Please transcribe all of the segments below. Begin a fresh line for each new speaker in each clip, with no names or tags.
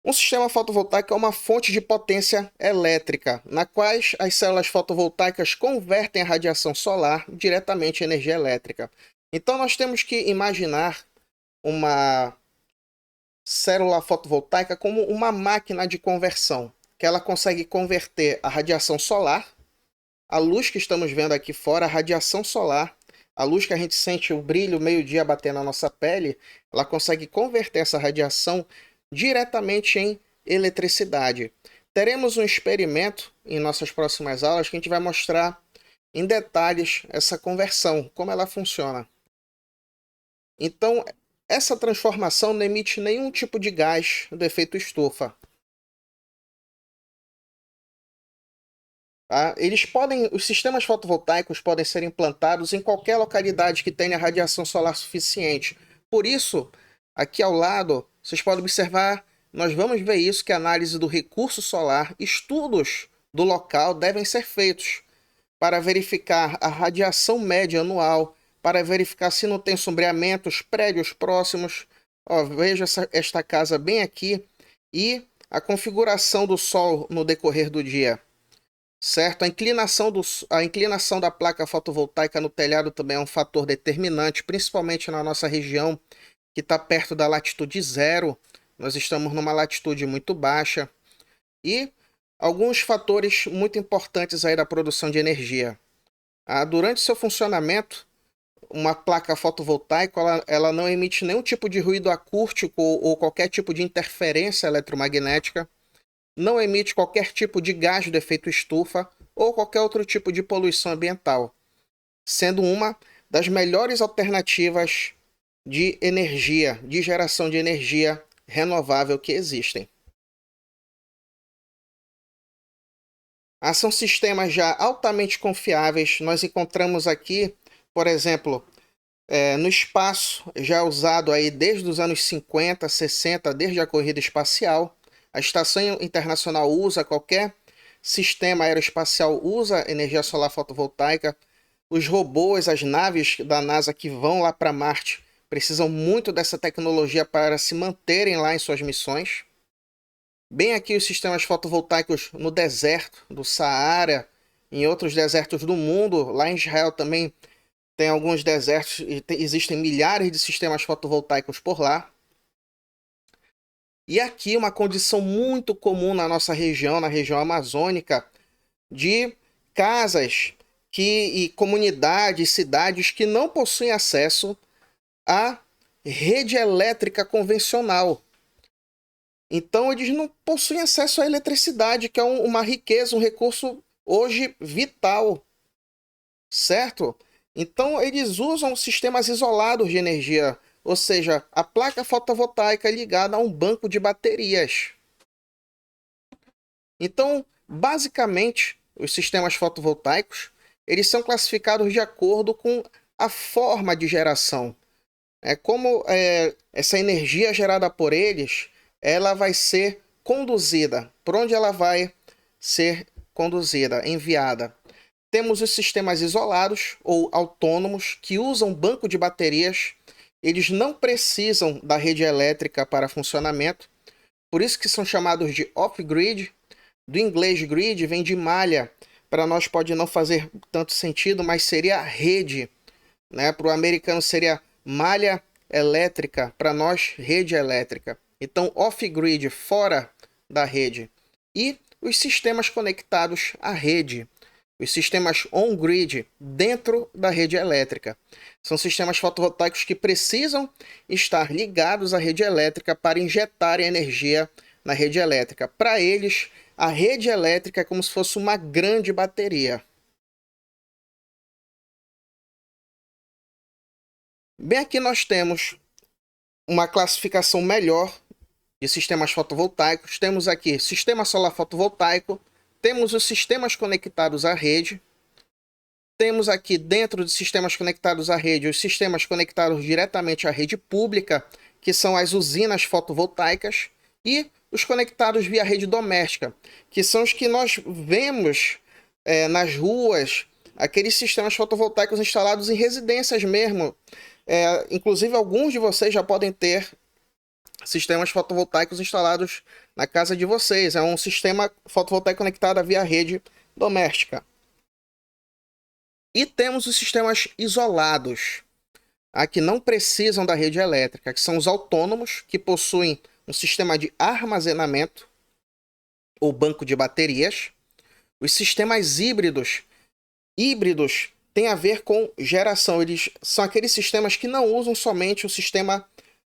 Um sistema fotovoltaico é uma fonte de potência elétrica, na qual as células fotovoltaicas convertem a radiação solar diretamente em energia elétrica. Então, nós temos que imaginar uma célula fotovoltaica como uma máquina de conversão, que ela consegue converter a radiação solar, a luz que estamos vendo aqui fora, a radiação solar, a luz que a gente sente o brilho meio-dia bater na nossa pele, ela consegue converter essa radiação diretamente em eletricidade. Teremos um experimento em nossas próximas aulas que a gente vai mostrar em detalhes essa conversão, como ela funciona. Então, essa transformação não emite nenhum tipo de gás do efeito estufa. Tá? Os sistemas fotovoltaicos podem ser implantados em qualquer localidade que tenha radiação solar suficiente. Por isso, aqui ao lado, vocês podem observar, nós vamos ver isso, que a análise do recurso solar, estudos do local devem ser feitos para verificar a radiação média anual, para verificar se não tem sombreamentos, prédios próximos. Ó, veja esta casa bem aqui e a configuração do Sol no decorrer do dia. Certo? A inclinação da placa fotovoltaica no telhado também é um fator determinante, principalmente na nossa região, que está perto da latitude zero. Nós estamos numa latitude muito baixa. E alguns fatores muito importantes aí da produção de energia. Durante seu funcionamento, uma placa fotovoltaica ela não emite nenhum tipo de ruído acústico ou qualquer tipo de interferência eletromagnética, não emite qualquer tipo de gás do efeito estufa ou qualquer outro tipo de poluição ambiental, sendo uma das melhores alternativas de energia, de geração de energia renovável que existem. São sistemas já altamente confiáveis. Nós encontramos aqui, por exemplo, no espaço, já usado aí desde os anos 50, 60, desde a corrida espacial. A Estação Internacional usa, qualquer sistema aeroespacial usa energia solar fotovoltaica. Os robôs, as naves da NASA que vão lá para Marte, precisam muito dessa tecnologia para se manterem lá em suas missões. Bem aqui os sistemas fotovoltaicos no deserto do Saara, em outros desertos do mundo. Lá em Israel também tem alguns desertos e existem milhares de sistemas fotovoltaicos por lá. E aqui uma condição muito comum na nossa região, na região amazônica, de casas e comunidades, cidades que não possuem acesso à rede elétrica convencional. Então eles não possuem acesso à eletricidade, que é uma riqueza, um recurso hoje vital, certo? Então eles usam sistemas isolados de energia, ou seja, a placa fotovoltaica é ligada a um banco de baterias. Então, basicamente, os sistemas fotovoltaicos, eles são classificados de acordo com a forma de geração. Essa energia gerada por eles, ela vai ser conduzida. Por onde ela vai ser conduzida, enviada? Temos os sistemas isolados ou autônomos que usam banco de baterias. Eles não precisam da rede elétrica para funcionamento. Por isso que são chamados de off-grid. Do inglês grid vem de malha. Para nós pode não fazer tanto sentido, mas seria rede. Né? Para o americano seria malha elétrica. Para nós, rede elétrica. Então, off-grid, fora da rede. E os sistemas conectados à rede. Os sistemas on-grid, dentro da rede elétrica. São sistemas fotovoltaicos que precisam estar ligados à rede elétrica para injetarem energia na rede elétrica. Para eles, a rede elétrica é como se fosse uma grande bateria. Bem, aqui nós temos uma classificação melhor de sistemas fotovoltaicos. Temos aqui sistema solar fotovoltaico, temos os sistemas conectados à rede, temos aqui dentro de sistemas conectados à rede, os sistemas conectados diretamente à rede pública, que são as usinas fotovoltaicas, e os conectados via rede doméstica, que são os que nós vemos nas ruas, aqueles sistemas fotovoltaicos instalados em residências mesmo. Inclusive, alguns de vocês já podem ter sistemas fotovoltaicos instalados na casa de vocês. É um sistema fotovoltaico conectado via rede doméstica. E temos os sistemas isolados, que não precisam da rede elétrica, que são os autônomos, que possuem um sistema de armazenamento ou banco de baterias. Os sistemas híbridos têm a ver com geração. Eles são aqueles sistemas que não usam somente o sistema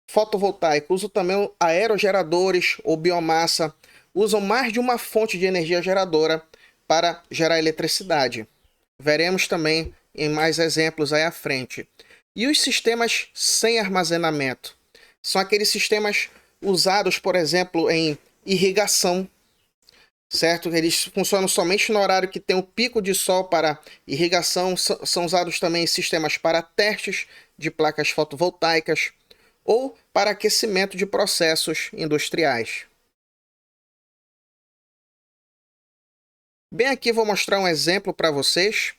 fotovoltaico, usam também aerogeradores ou biomassa, usam mais de uma fonte de energia geradora para gerar eletricidade. Veremos também em mais exemplos aí à frente. E os sistemas sem armazenamento? São aqueles sistemas usados, por exemplo, em irrigação, certo? Eles funcionam somente no horário que tem o pico de sol para irrigação. São usados também em sistemas para testes de placas fotovoltaicas ou para aquecimento de processos industriais. Bem, aqui vou mostrar um exemplo para vocês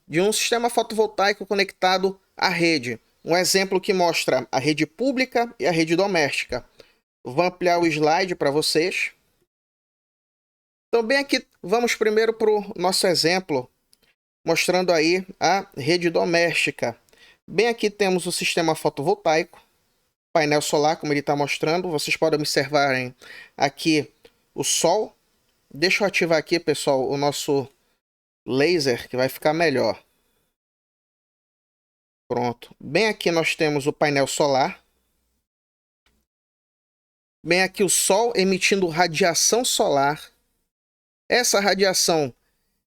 de um sistema fotovoltaico conectado à rede. Um exemplo que mostra a rede pública e a rede doméstica. Vou ampliar o slide para vocês. Então, bem aqui, vamos primeiro para o nosso exemplo, mostrando aí a rede doméstica. Bem aqui temos o sistema fotovoltaico, painel solar, como ele está mostrando. Vocês podem observarem aqui o sol. Deixa eu ativar aqui, pessoal, o nosso laser, que vai ficar melhor. Pronto. Bem aqui nós temos o painel solar. Bem aqui o sol emitindo radiação solar. Essa radiação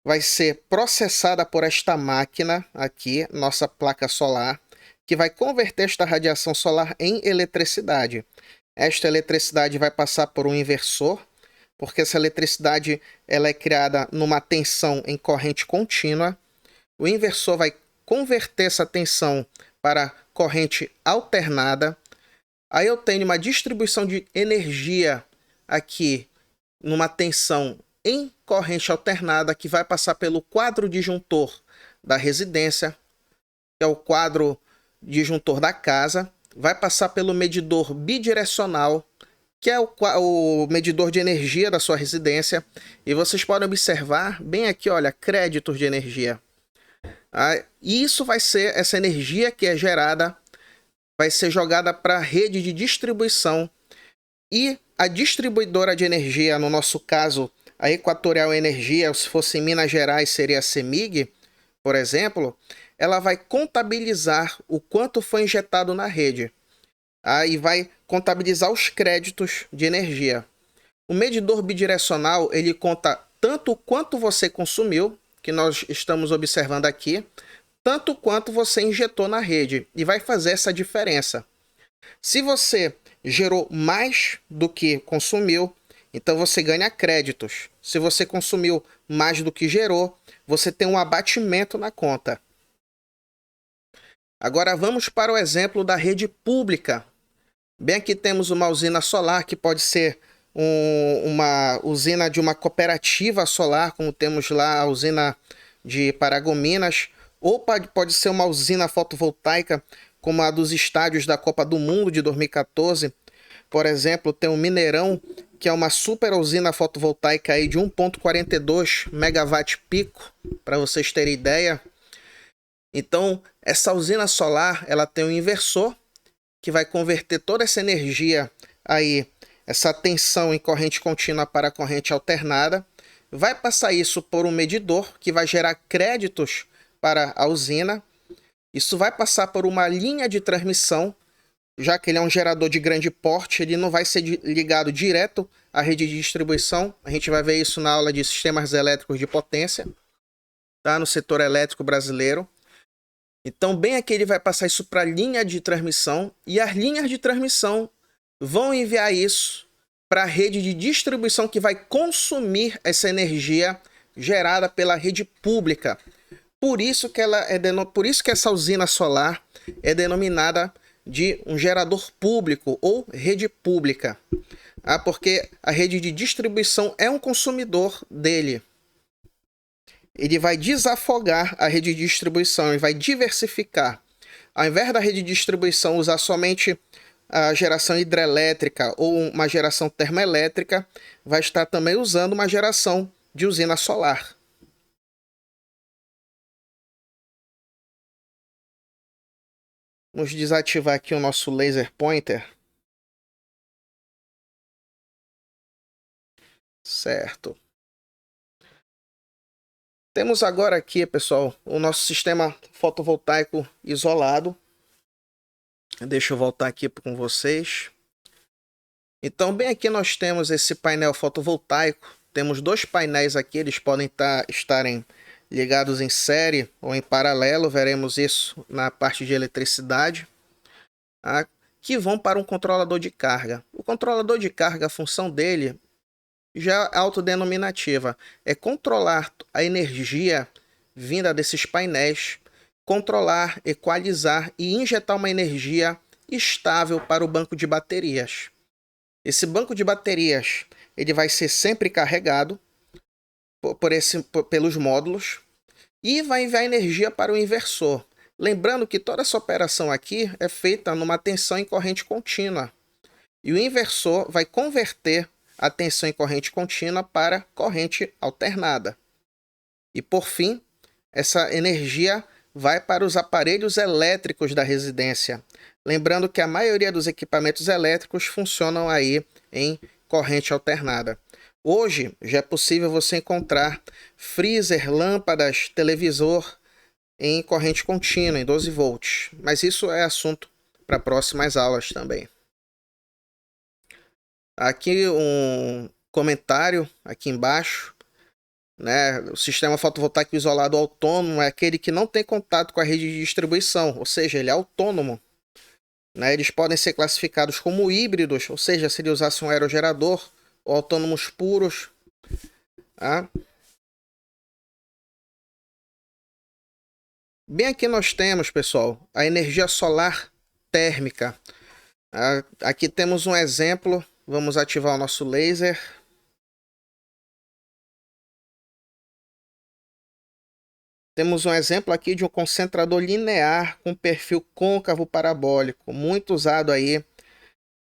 vai ser processada por esta máquina aqui, nossa placa solar, que vai converter esta radiação solar em eletricidade. Esta eletricidade vai passar por um inversor, porque essa eletricidade ela é criada numa tensão em corrente contínua. O inversor vai converter essa tensão para corrente alternada. Aí eu tenho uma distribuição de energia aqui numa tensão em corrente alternada que vai passar pelo quadro disjuntor da residência, que é o quadro disjuntor da casa, vai passar pelo medidor bidirecional, que é o medidor de energia da sua residência. E vocês podem observar bem aqui, olha, créditos de energia. E isso vai ser, essa energia que é gerada, vai ser jogada para a rede de distribuição. E a distribuidora de energia, no nosso caso, a Equatorial Energia, se fosse em Minas Gerais, seria a CEMIG, por exemplo, ela vai contabilizar o quanto foi injetado na rede. E vai contabilizar os créditos de energia. O medidor bidirecional, ele conta tanto quanto você consumiu, que nós estamos observando aqui, tanto quanto você injetou na rede, e vai fazer essa diferença. Se você gerou mais do que consumiu, então você ganha créditos. Se você consumiu mais do que gerou, você tem um abatimento na conta. Agora vamos para o exemplo da rede pública. Bem, aqui temos uma usina solar, que pode ser uma usina de uma cooperativa solar, como temos lá a usina de Paragominas, ou pode ser uma usina fotovoltaica, como a dos estádios da Copa do Mundo de 2014. Por exemplo, tem o Mineirão, que é uma super usina fotovoltaica aí de 1,42 megawatt pico, para vocês terem ideia. Então, essa usina solar, ela tem um inversor, que vai converter toda essa energia aí, essa tensão em corrente contínua para corrente alternada, vai passar isso por um medidor que vai gerar créditos para a usina. Isso vai passar por uma linha de transmissão, já que ele é um gerador de grande porte, ele não vai ser ligado direto à rede de distribuição. A gente vai ver isso na aula de sistemas elétricos de potência, tá? No setor elétrico brasileiro. Então, bem aqui ele vai passar isso para a linha de transmissão, e as linhas de transmissão vão enviar isso para a rede de distribuição, que vai consumir essa energia gerada pela rede pública. Por isso que essa usina solar é denominada de um gerador público ou rede pública. Porque a rede de distribuição é um consumidor dele. Ele vai desafogar a rede de distribuição e vai diversificar. Ao invés da rede de distribuição usar somente a geração hidrelétrica ou uma geração termoelétrica, vai estar também usando uma geração de usina solar. Vamos desativar aqui o nosso laser pointer. Certo. Temos agora aqui, pessoal, o nosso sistema fotovoltaico isolado. Deixa eu voltar aqui com vocês. Então, bem aqui nós temos esse painel fotovoltaico. Temos dois painéis aqui, eles podem estarem ligados em série ou em paralelo. Veremos isso na parte de eletricidade. Tá? Que vão para um controlador de carga. O controlador de carga, a função dele já é autodenominativa. É controlar a energia vinda desses painéis, controlar, equalizar e injetar uma energia estável para o banco de baterias. Esse banco de baterias ele vai ser sempre carregado pelos módulos e vai enviar energia para o inversor. Lembrando que toda essa operação aqui é feita numa tensão em corrente contínua. E o inversor vai converter a tensão em corrente contínua para corrente alternada. E por fim, essa energia vai para os aparelhos elétricos da residência. Lembrando que a maioria dos equipamentos elétricos funcionam aí em corrente alternada. Hoje já é possível você encontrar freezer, lâmpadas, televisor em corrente contínua, em 12 volts. Mas isso é assunto para próximas aulas também. Aqui um comentário aqui embaixo. Né? O sistema fotovoltaico isolado autônomo é aquele que não tem contato com a rede de distribuição, ou seja, ele é autônomo. Né? Eles podem ser classificados como híbridos, ou seja, se ele usasse um aerogerador, ou autônomos puros. Tá? Bem aqui nós temos, pessoal, a energia solar térmica. Aqui temos um exemplo. Vamos ativar o nosso laser. Temos um exemplo aqui de um concentrador linear com perfil côncavo parabólico, muito usado aí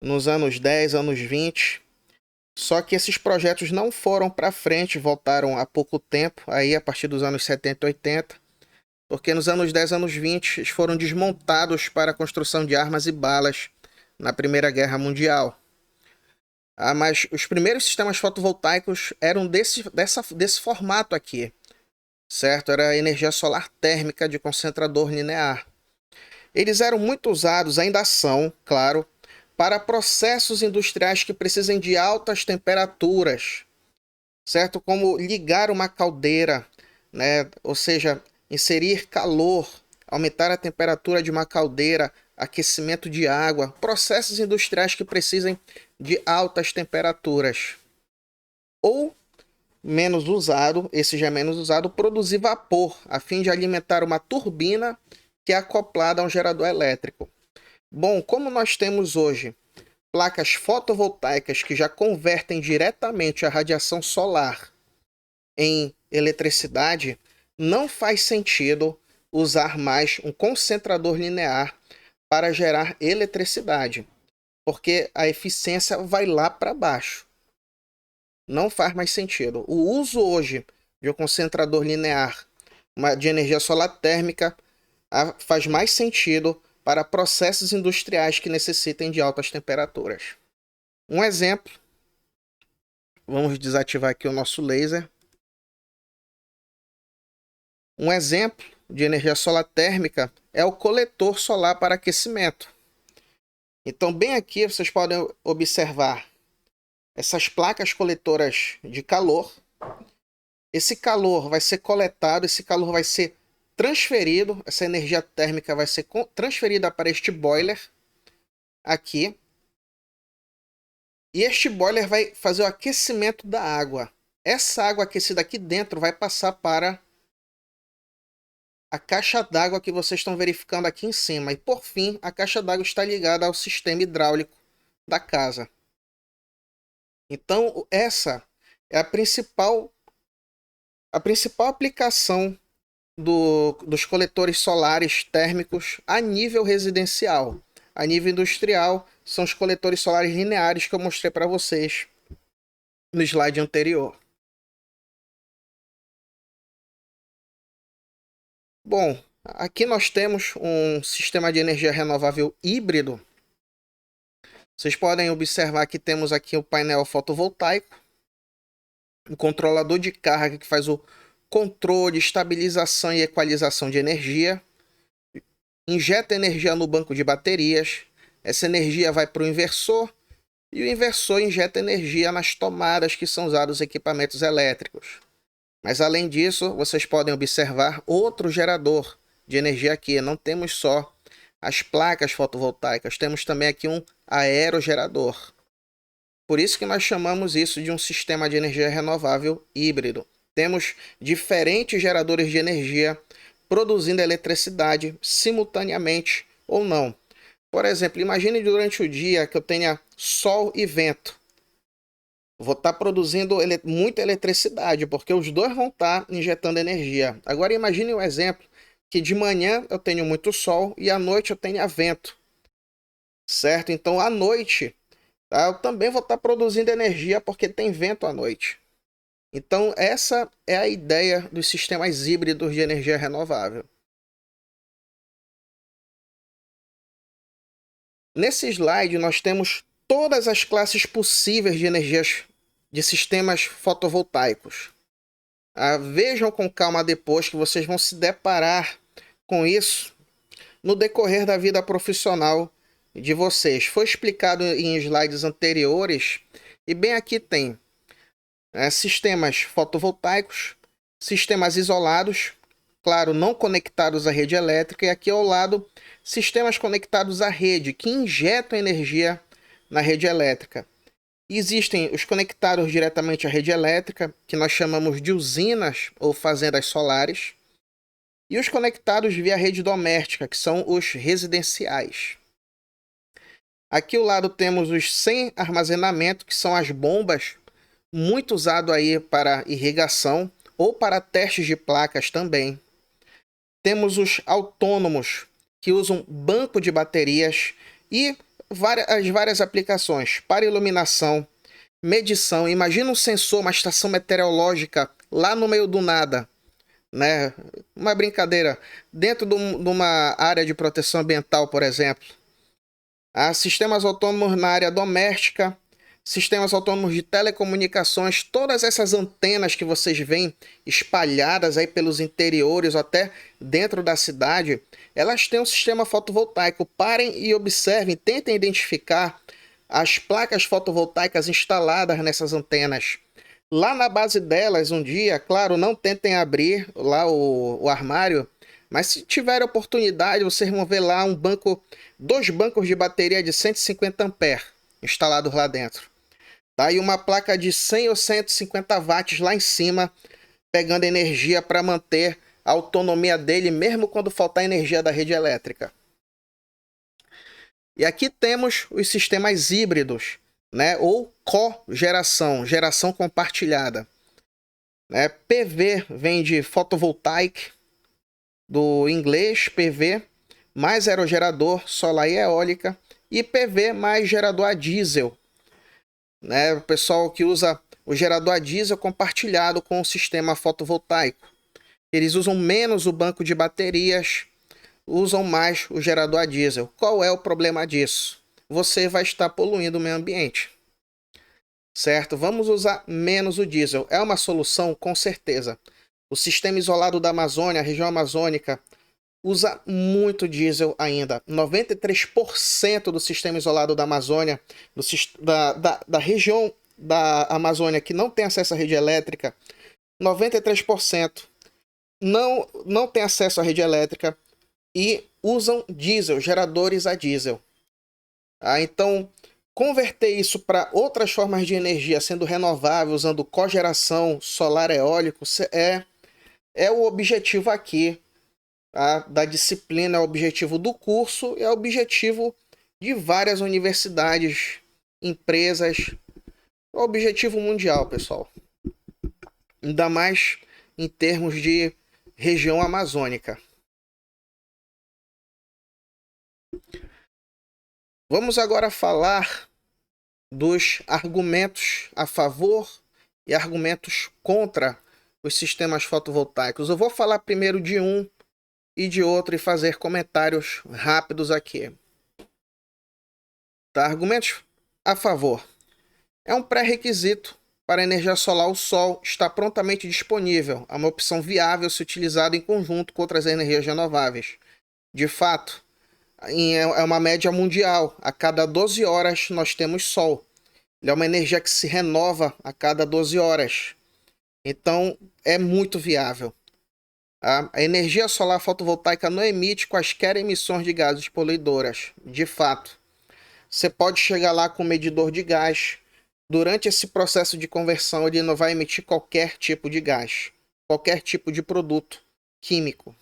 nos anos 10, anos 20. Só que esses projetos não foram para frente, voltaram há pouco tempo, aí a partir dos anos 70 e 80, porque nos anos 10, anos 20, eles foram desmontados para a construção de armas e balas na Primeira Guerra Mundial. Mas os primeiros sistemas fotovoltaicos eram desse formato aqui. Certo? Era a energia solar térmica de concentrador linear. Eles eram muito usados, ainda são, claro, para processos industriais que precisem de altas temperaturas, certo? Como ligar uma caldeira, né? Ou seja, inserir calor, aumentar a temperatura de uma caldeira, aquecimento de água, processos industriais que precisem de altas temperaturas. Ou menos usado, esse já é menos usado, produzir vapor, a fim de alimentar uma turbina que é acoplada a um gerador elétrico. Bom, como nós temos hoje placas fotovoltaicas que já convertem diretamente a radiação solar em eletricidade, não faz sentido usar mais um concentrador linear para gerar eletricidade, porque a eficiência vai lá para baixo. Não faz mais sentido. O uso hoje de um concentrador linear de energia solar térmica faz mais sentido para processos industriais que necessitem de altas temperaturas. Um exemplo, vamos desativar aqui o nosso laser. Um exemplo de energia solar térmica é o coletor solar para aquecimento. Então, bem aqui vocês podem observar essas placas coletoras de calor. Esse calor vai ser coletado, esse calor vai ser transferido, essa energia térmica vai ser transferida para este boiler aqui. E este boiler vai fazer o aquecimento da água. Essa água aquecida aqui dentro vai passar para a caixa d'água que vocês estão verificando aqui em cima. E por fim, a caixa d'água está ligada ao sistema hidráulico da casa. Então, essa é a principal aplicação dos coletores solares térmicos a nível residencial. A nível industrial, são os coletores solares lineares que eu mostrei para vocês no slide anterior. Bom, aqui nós temos um sistema de energia renovável híbrido. Vocês podem observar que temos aqui o painel fotovoltaico, o controlador de carga que faz o controle, estabilização e equalização de energia, injeta energia no banco de baterias, essa energia vai para o inversor e o inversor injeta energia nas tomadas que são usados nos equipamentos elétricos. Mas além disso, vocês podem observar outro gerador de energia aqui. Não temos só as placas fotovoltaicas, temos também aqui um aerogerador. Por isso que nós chamamos isso de um sistema de energia renovável híbrido. Temos diferentes geradores de energia produzindo eletricidade simultaneamente ou não. Por exemplo, imagine durante o dia que eu tenha sol e vento. Vou estar produzindo muita eletricidade, porque os dois vão estar injetando energia. Agora imagine um exemplo que de manhã eu tenho muito sol e à noite eu tenho vento. Certo? Então à noite eu também vou estar produzindo energia porque tem vento à noite. Então essa é a ideia dos sistemas híbridos de energia renovável. Nesse slide nós temos todas as classes possíveis de energias de sistemas fotovoltaicos. Vejam com calma depois que vocês vão se deparar com isso no decorrer da vida profissional de vocês. Foi explicado em slides anteriores e bem aqui tem sistemas fotovoltaicos, sistemas isolados, claro, não conectados à rede elétrica, e aqui ao lado sistemas conectados à rede que injetam energia na rede elétrica. Existem os conectados diretamente à rede elétrica, que nós chamamos de usinas ou fazendas solares, e os conectados via rede doméstica, que são os residenciais. Aqui ao lado temos os sem armazenamento, que são as bombas, muito usado aí para irrigação ou para testes de placas também. Temos os autônomos, que usam banco de baterias e as várias aplicações para iluminação, medição. Imagina um sensor, uma estação meteorológica lá no meio do nada, né? Uma brincadeira, dentro de uma área de proteção ambiental, por exemplo. Há sistemas autônomos na área doméstica, sistemas autônomos de telecomunicações, todas essas antenas que vocês veem espalhadas aí pelos interiores ou até dentro da cidade, elas têm um sistema fotovoltaico. Parem e observem, tentem identificar as placas fotovoltaicas instaladas nessas antenas. Lá na base delas, um dia, claro, não tentem abrir lá o armário, mas se tiver oportunidade, vocês vão ver lá dois bancos de bateria de 150 amperes instalados lá dentro. Tá? E uma placa de 100 ou 150 watts lá em cima, pegando energia para manter a autonomia dele, mesmo quando faltar energia da rede elétrica. E aqui temos os sistemas híbridos, né? Ou cogeração, geração compartilhada. PV vem de photovoltaic, do inglês PV, mais aerogerador, solar e eólica, e PV mais gerador a diesel. O pessoal que usa o gerador a diesel compartilhado com o sistema fotovoltaico. Eles usam menos o banco de baterias, usam mais o gerador a diesel. Qual é o problema disso? Você vai estar poluindo o meio ambiente. Certo? Vamos usar menos o diesel. É uma solução? Com certeza. O sistema isolado da Amazônia, a região amazônica, usa muito diesel ainda. 93% do sistema isolado da Amazônia, da região da Amazônia que não tem acesso à rede elétrica, 93% não tem acesso à rede elétrica e usam diesel, geradores a diesel. Então, converter isso para outras formas de energia, sendo renovável, usando cogeração, solar eólico, é o objetivo aqui da disciplina, é o objetivo do curso, é o objetivo de várias universidades, empresas, é o objetivo mundial, pessoal. Ainda mais em termos de região amazônica. Vamos agora falar dos argumentos a favor e argumentos contra os sistemas fotovoltaicos. Eu vou falar primeiro de um e de outro e fazer comentários rápidos aqui. Tá? Argumentos a favor. É um pré-requisito para a energia solar. O sol está prontamente disponível. É uma opção viável se utilizada em conjunto com outras energias renováveis. De fato, é uma média mundial. A cada 12 horas nós temos sol. Ele é uma energia que se renova a cada 12 horas. Então, é muito viável. A energia solar fotovoltaica não emite quaisquer emissões de gases poluidoras. De fato, você pode chegar lá com um medidor de gás. Durante esse processo de conversão, ele não vai emitir qualquer tipo de gás, qualquer tipo de produto químico.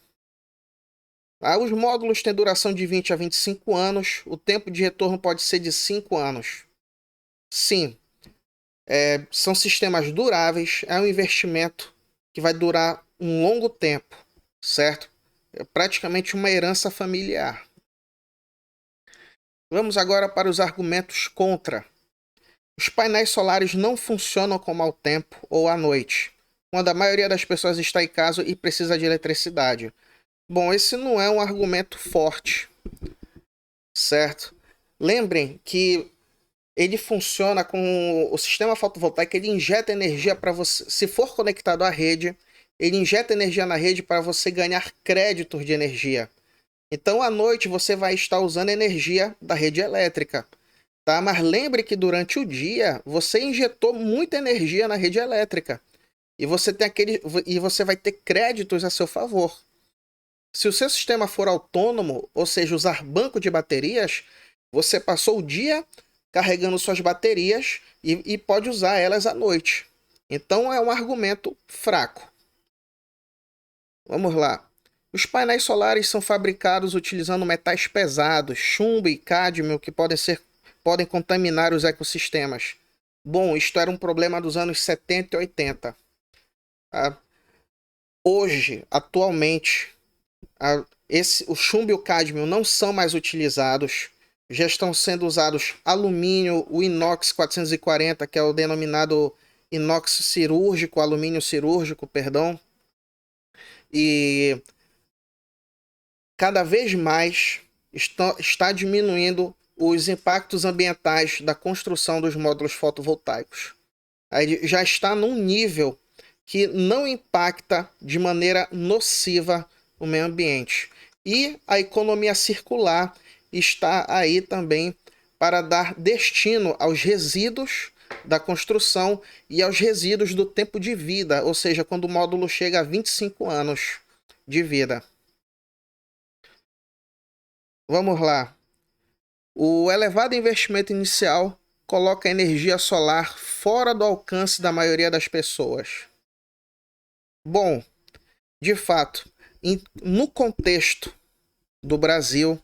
Os módulos têm duração de 20 a 25 anos. O tempo de retorno pode ser de 5 anos. Sim, são sistemas duráveis. É um investimento que vai durar um longo tempo, certo? É praticamente uma herança familiar. Vamos agora para os argumentos contra. Os painéis solares não funcionam com mau tempo ou à noite, quando a maioria das pessoas está em casa e precisa de eletricidade. Bom, esse não é um argumento forte, certo? Lembrem que ele funciona com o sistema fotovoltaico, ele injeta energia para você, se for conectado à rede, ele injeta energia na rede para você ganhar créditos de energia. Então, à noite, você vai estar usando energia da rede elétrica. Tá? Mas lembre que durante o dia, você injetou muita energia na rede elétrica. E você vai ter créditos a seu favor. Se o seu sistema for autônomo, ou seja, usar banco de baterias, você passou o dia carregando suas baterias e pode usar elas à noite. Então, é um argumento fraco. Vamos lá. Os painéis solares são fabricados utilizando metais pesados, chumbo e cádmio, que podem contaminar os ecossistemas. Bom, isto era um problema dos anos 70 e 80. Hoje, atualmente, o chumbo e o cádmio não são mais utilizados. Já estão sendo usados alumínio, o inox 440, que é o denominado inox cirúrgico, alumínio cirúrgico, perdão. E cada vez mais está diminuindo os impactos ambientais da construção dos módulos fotovoltaicos. Aí já está num nível que não impacta de maneira nociva o meio ambiente. E a economia circular está aí também para dar destino aos resíduos da construção e aos resíduos do tempo de vida, ou seja, quando o módulo chega a 25 anos de vida. Vamos lá. O elevado investimento inicial coloca a energia solar fora do alcance da maioria das pessoas. Bom, de fato, no contexto do Brasil,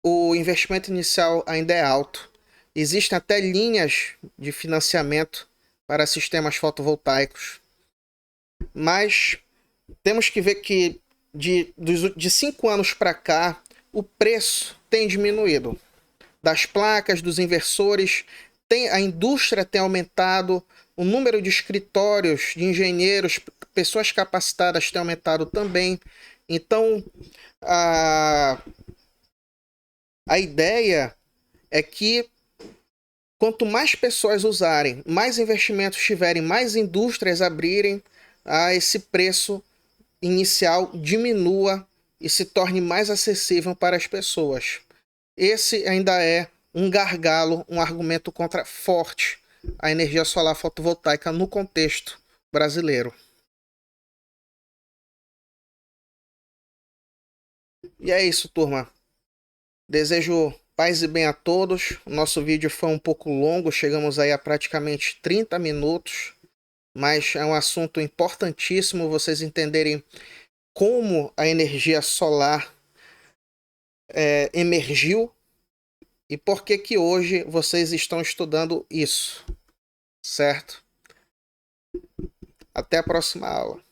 o investimento inicial ainda é alto. Existem até linhas de financiamento para sistemas fotovoltaicos. Mas temos que ver que de 5 anos para cá, o preço tem diminuído. Das placas, dos inversores, a indústria tem aumentado, o número de escritórios, de engenheiros, pessoas capacitadas tem aumentado também. Então, a ideia é que quanto mais pessoas usarem, mais investimentos tiverem, mais indústrias abrirem, esse preço inicial diminua e se torne mais acessível para as pessoas. Esse ainda é um gargalo, um argumento contra forte a energia solar fotovoltaica no contexto brasileiro. E é isso, turma. Desejo paz e bem a todos. O nosso vídeo foi um pouco longo, chegamos aí a praticamente 30 minutos, mas é um assunto importantíssimo vocês entenderem como a energia solar emergiu e por que que hoje vocês estão estudando isso, certo? Até a próxima aula.